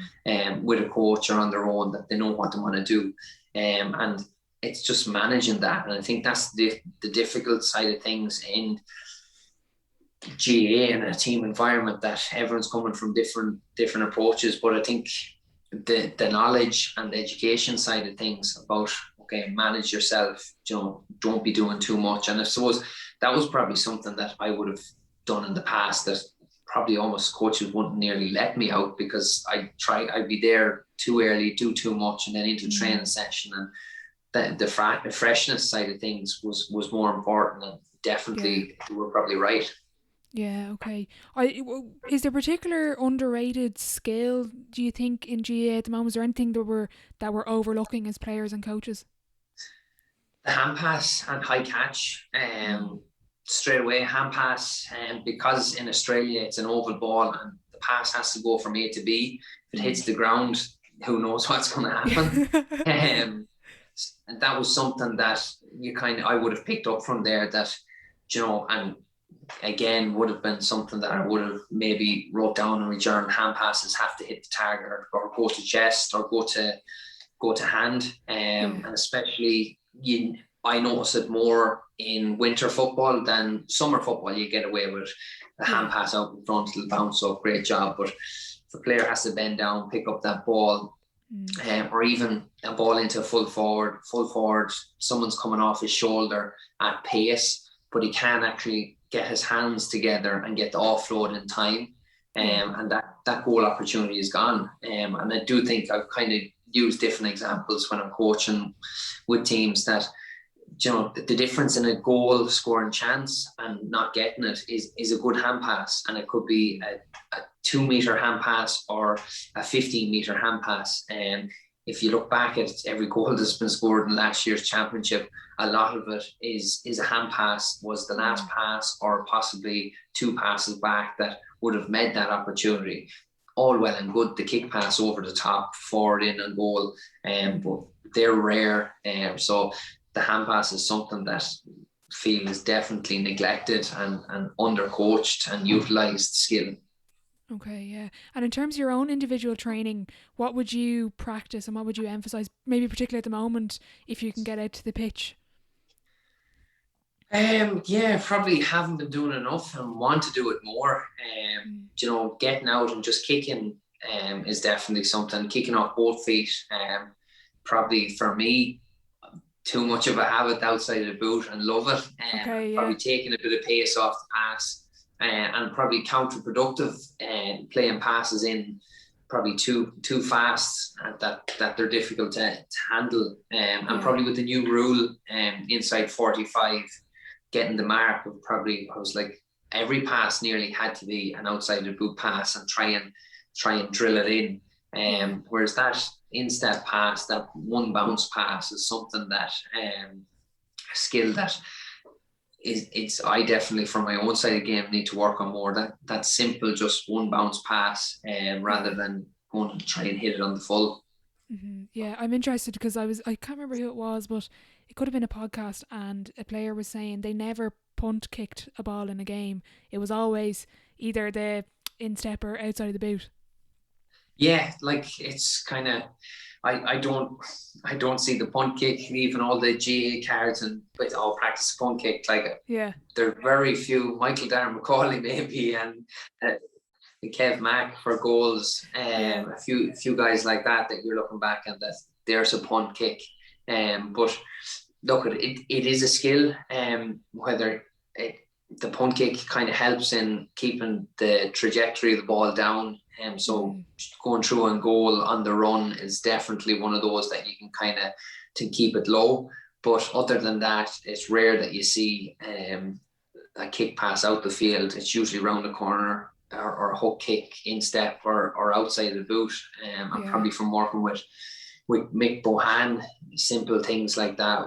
with a coach or on their own, that they know what they want to do. And it's just managing that. And I think that's the difficult side of things in GA and a team environment, that everyone's coming from different approaches. But I think the knowledge and the education side of things about, okay, manage yourself, don't be doing too much. And I suppose that was probably something that I would have done in the past, that probably almost coaches wouldn't nearly let me out, because I'd be there too early, do too much, and then into training session. And the freshness side of things was more important, and definitely you were probably right. Yeah, okay. Is there a particular underrated skill, do you think, in GA at the moment? Is there anything that we're overlooking as players and coaches? The hand pass and high catch, straight away hand pass, because in Australia it's an oval ball and the pass has to go from A to B. If it hits the ground, who knows what's going to happen. And that was something that I would have picked up from there, that, and again, would have been something that I would have maybe wrote down in return. Hand passes have to hit the target, or go to chest, or go to hand. And especially, I notice it more in winter football than summer football. You get away with the hand pass out in front, it'll bounce up, great job. But if the player has to bend down, pick up that ball, or even a ball into a full forward, someone's coming off his shoulder at pace, but he can't actually get his hands together and get the offload in time, and that goal opportunity is gone. And I do think I've kind of used different examples when I'm coaching with teams, that the difference in a goal scoring chance and not getting it is a good hand pass. And it could be a 2 meter hand pass or a 15 meter hand pass. And if you look back at every goal that's been scored in last year's championship, a lot of it is a hand pass, was the last pass, or possibly 2 passes back that would have made that opportunity. All well and good, the kick pass over the top, forward in and goal, but they're rare. So the hand pass is something that I feel is definitely neglected and undercoached and utilised skill. Okay, yeah. And in terms of your own individual training, what would you practice and what would you emphasise, maybe particularly at the moment, if you can get out to the pitch? Yeah, probably haven't been doing enough and want to do it more. Mm. Getting out and just kicking is definitely something. Kicking off both feet, probably for me, too much of a habit outside of the boot and love it. Okay, yeah. Probably taking a bit of pace off the pass, and probably counterproductive, playing passes in probably too fast and that they're difficult to handle. And Yeah. probably with the new rule, inside 45, getting the mark of probably, I was like, every pass nearly had to be an outside the boot pass and try and drill it in. Yeah. Whereas that in-step pass, that one bounce pass, is something that a skill that it's I definitely, from my own side of the game, need to work on more. That simple, just one bounce pass, rather Yeah. than going to try and hit it on the full. Yeah, I'm interested because I can't remember who it was, but it could have been a podcast, and a player was saying they never punt kicked a ball in a game. It was always either the instep or outside of the boot. Yeah, like it's kind of, I don't see the punt kick, even all the GA cards and but all practice punt kick. Like Yeah. there are very few. Michael Darren McCauley maybe, and Kev Mack for goals. Yeah. A few guys like that you're looking back and that there's a punt kick. But look, it is a skill. Whether the punt kick kind of helps in keeping the trajectory of the ball down. So going through on goal on the run is definitely one of those that you can kind of to keep it low. But other than that, it's rare that you see a kick pass out the field. It's usually around the corner or a hook kick in step or outside the boot. And probably from working with Mick Bohan, simple things like that.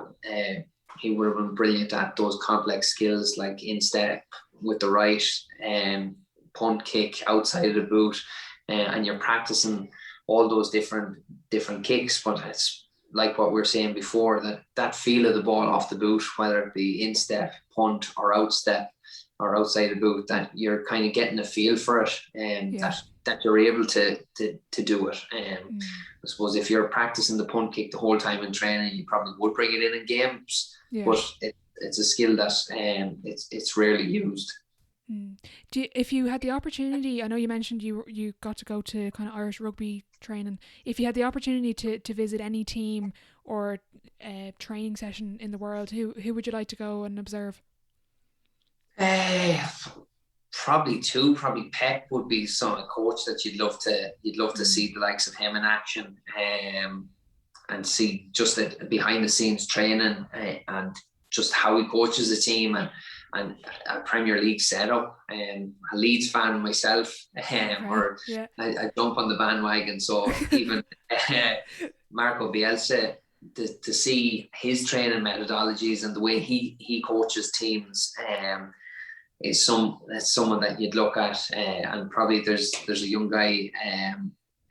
He would have been brilliant at those complex skills like in step with the right, punt kick outside of the boot, and you're practicing all those different kicks. But it's like what we were saying before, that feel of the ball off the boot, whether it be in step, punt, or outstep, or outside the boot, that you're kind of getting a feel for it, and that you're able to do it. I suppose if you're practicing the punt kick the whole time in training, you probably would bring it in games, but it's a skill that it's rarely used. If you had the opportunity, I know you mentioned you got to go to kind of Irish rugby training. If you had the opportunity to visit any team or training session in the world, who would you like to go and observe? Probably two. Probably Pep would be a coach that you'd love to see the likes of him in action, and see just the behind the scenes training, and just how he coaches the team, and a Premier League setup. A Leeds fan myself, or I jump on the bandwagon. So even Marco Bielsa, to see his training methodologies and the way he coaches teams, is someone that you'd look at. And probably there's a young guy,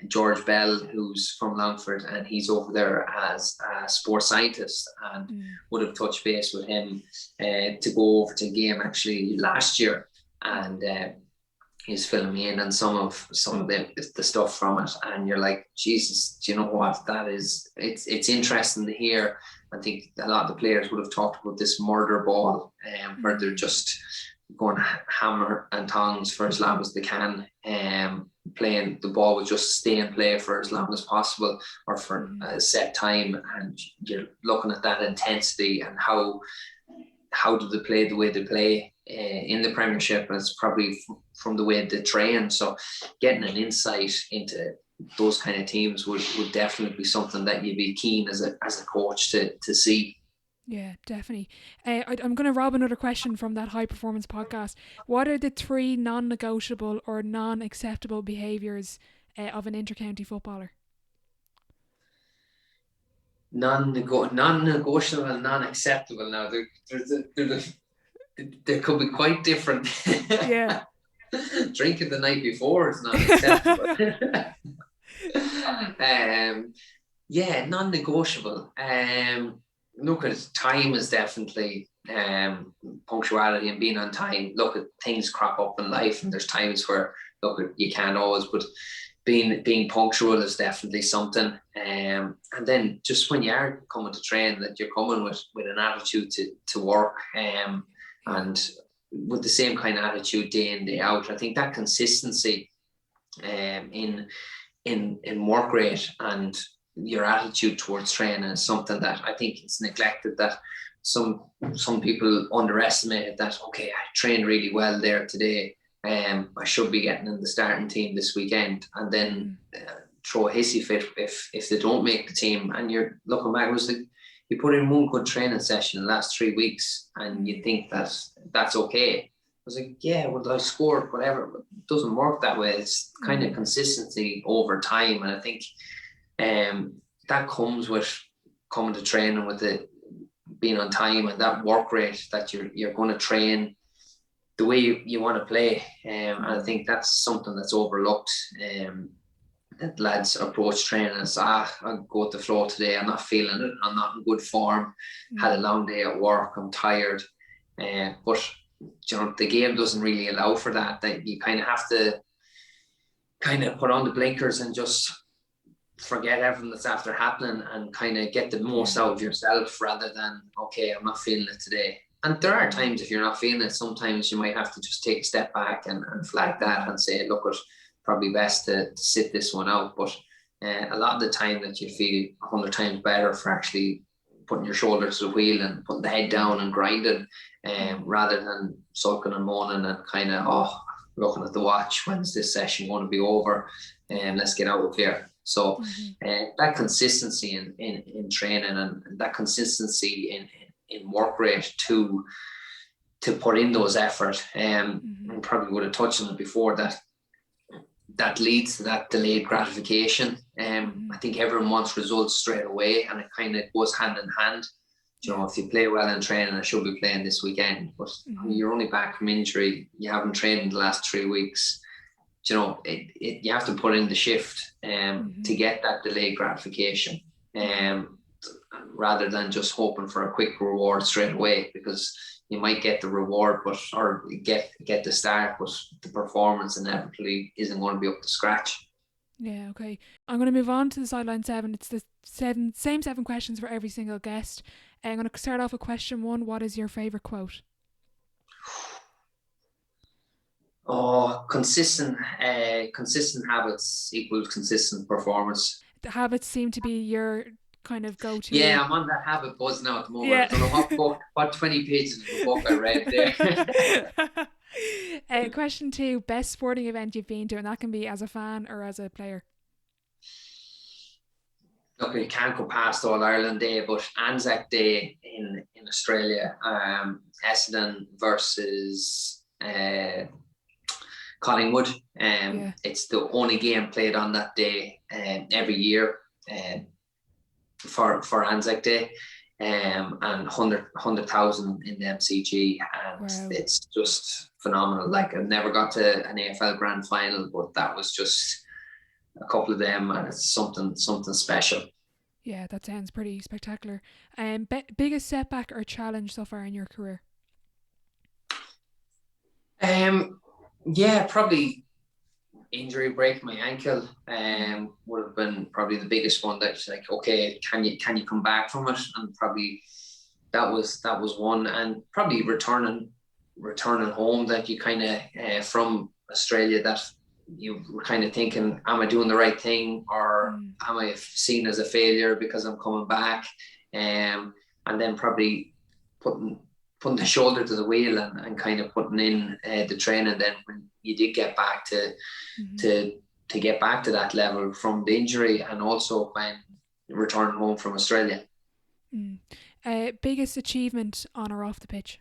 George Bell, who's from Longford, and he's over there as a sports scientist, and would have touched base with him to go over to a game actually last year, and he's filling me in on some of the stuff from it, and you're like, Jesus, do you know what that is? It's interesting to hear. I think a lot of the players would have talked about this murder ball, where they're just going hammer and tongs for as long as they can, playing the ball would just stay in play for as long as possible, or for a set time, and you're looking at that intensity and how do they play the way they play in the Premiership. And it's probably from the way they train. So getting an insight into those kind of teams would definitely be something that you'd be keen as a coach to see. Yeah, definitely. I'm going to rob another question from that high performance podcast. What are the 3 non-negotiable or non-acceptable behaviours of an intercounty footballer? Non-negotiable and non-acceptable. Now they could be quite different. Yeah. Drinking the night before is not acceptable. Non-negotiable. Look, at time is definitely punctuality and being on time. Look, at things crop up in life, and there's times where you can't always, but being punctual is definitely something. And then just when you are coming to train, that you're coming with an attitude to work, and with the same kind of attitude day in, day out. I think that consistency in work rate and your attitude towards training is something that I think it's neglected, that some people underestimate that. Okay, I trained really well there today, I should be getting in the starting team this weekend, and then throw a hissy fit if they don't make the team. And you're looking back, it was like you put in one good training session in the last 3 weeks and you think that that's okay. I was like, yeah, well, I scored whatever, but it doesn't work that way. It's kind of consistency over time, and I think that comes with coming to training, with it being on time and that work rate, that you're going to train the way you want to play. And I think that's something that's overlooked. That lads approach training as, I'll go with the flow today. I'm not feeling it. I'm not in good form. Had a long day at work. I'm tired. But the game doesn't really allow for that. That you kind of have to kind of put on the blinkers and just forget everything that's after happening and kind of get the most out of yourself, rather than, okay, I'm not feeling it today. And there are times if you're not feeling it, sometimes you might have to just take a step back and flag that and say, look, it's probably best to sit this one out. But a lot of the time that you feel 100 times better for actually putting your shoulders to the wheel and putting the head down and grinding, rather than sulking and moaning and kind of, looking at the watch, when's this session going to be over, and let's get out of here. So that consistency in training and that consistency in work rate to put in those effort, and probably would have touched on it before, that leads to that delayed gratification. I think everyone wants results straight away, and it kind of goes hand in hand. If you play well in training, I should be playing this weekend, but you're only back from injury, you haven't trained in the last 3 weeks. You have to put in the shift to get that delayed gratification, rather than just hoping for a quick reward straight away, because you might get the reward, or get the start, but the performance inevitably isn't going to be up to scratch. Yeah, okay. I'm going to move on to the sideline 7. It's the same 7 questions for every single guest. I'm going to start off with question 1. What is your favourite quote? Consistent habits equals consistent performance. The habits seem to be your kind of go-to. Yeah, I'm on that habit buzz now at the moment. Yeah. I don't know what 20 pages of the book I read there. Question 2, best sporting event you've been to, and that can be as a fan or as a player. Look, you can't go past All Ireland Day, but Anzac Day in Australia, Essendon versus Collingwood. It's the only game played on that day every year for Anzac Day, and 100,000 in the MCG, and it's just phenomenal. Like, I've never got to an AFL grand final, but that was just a couple of them, and it's something special. Yeah, that sounds pretty spectacular. Biggest setback or challenge so far in your career? Yeah, probably injury, break my ankle, would have been probably the biggest one. That's like, okay, can you come back from it? And probably that was one. And probably returning home, that you kind of from Australia, that you were kind of thinking, am I doing the right thing, or am I seen as a failure because I'm coming back? And then probably putting the shoulder to the wheel and kind of putting in the training. Then when you did get back to get back to that level from the injury, and also when returning home from Australia. Biggest achievement on or off the pitch?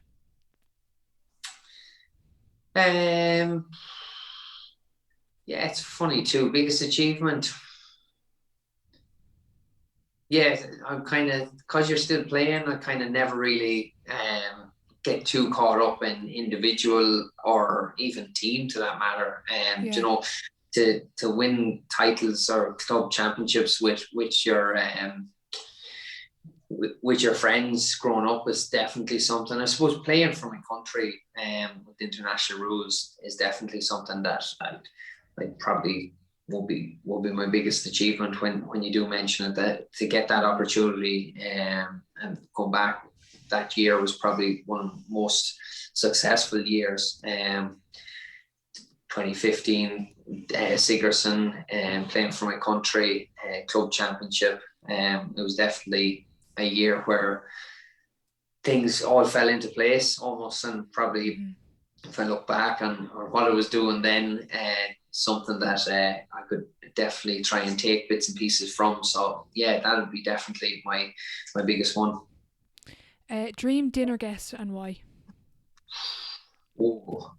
Yeah, it's funny too. Biggest achievement. Yeah, I'm kind of, because you're still playing, I kind of never really get too caught up in individual or even team, to that matter. To win titles or club championships with your with your friends growing up is definitely something. I suppose playing for my country with international rules is definitely something that I probably will be my biggest achievement when you do mention it, that to get that opportunity and come back. That year was probably one of the most successful years. 2015 Sigerson playing for my country, club championship. It was definitely a year where things all fell into place almost, and probably if I look back on what I was doing then, something that I could definitely try and take bits and pieces from. So yeah, that would be definitely my biggest one. Dream dinner guest and why? Oh,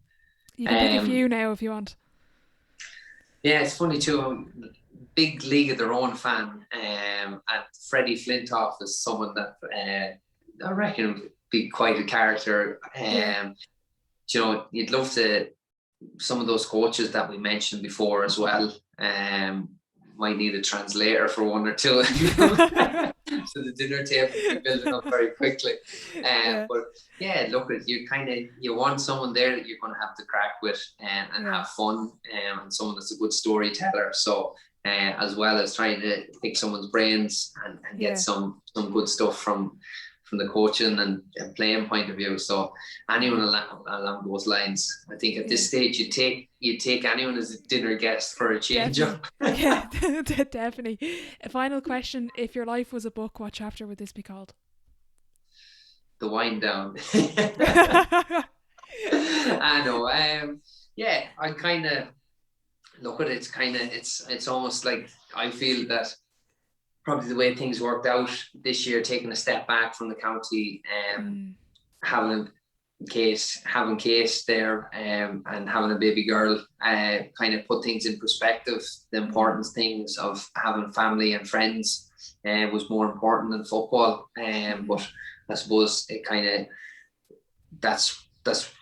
you can pick a few now if you want. Yeah, it's funny too. I'm a big League of Their Own fan, and Freddie Flintoff is someone that I reckon would be quite a character. You know, you'd love to. Some of those coaches that we mentioned before as well. Might need a translator for one or two. So the dinner table will be building up very quickly. But yeah, look, you want someone there that you're going to have to crack with and have fun, and someone that's a good storyteller. So as well as trying to pick someone's brains and get some good stuff from the coaching and playing point of view. So anyone along those lines, I think at this stage you take anyone as a dinner guest for a change up. Yeah, definitely. A final question: if your life was a book, what chapter would this be called? The Wind Down. I know. I kind of look at it. It's almost like I feel that probably the way things worked out this year, taking a step back from the county, having Kate there, and having a baby girl, kind of put things in perspective. The important things of having family and friends was more important than football. But I suppose it kind of that's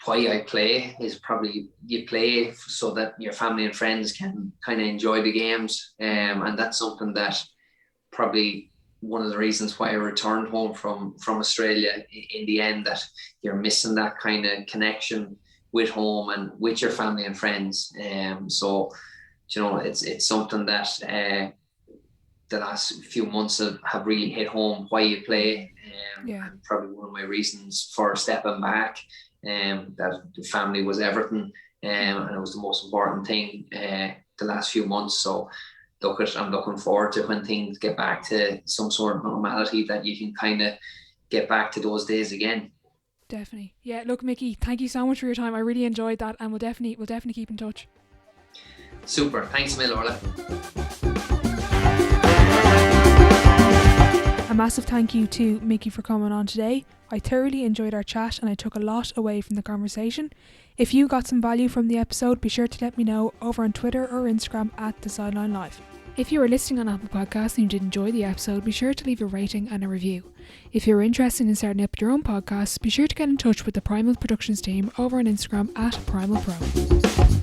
why I play, is probably you play so that your family and friends can kind of enjoy the games, and that's something that probably one of the reasons why I returned home from Australia in the end, that you're missing that kind of connection with home and with your family and friends. So, you know, it's something that the last few months have really hit home why you play. And probably one of my reasons for stepping back, that the family was everything, and it was the most important thing the last few months. So I'm looking forward to when things get back to some sort of normality, that you can kind of get back to those days again. Definitely. Yeah, look, Mickey, thank you so much for your time. I really enjoyed that, and we'll definitely keep in touch. Super. Thanks, Orla. A massive thank you to Mickey for coming on today. I thoroughly enjoyed our chat and I took a lot away from the conversation. If you got some value from the episode, be sure to let me know over on Twitter or Instagram at The Sideline Live. If you are listening on Apple Podcasts and you did enjoy the episode, be sure to leave a rating and a review. If you're interested in starting up your own podcast, be sure to get in touch with the Primal Productions team over on Instagram at Primal Pro.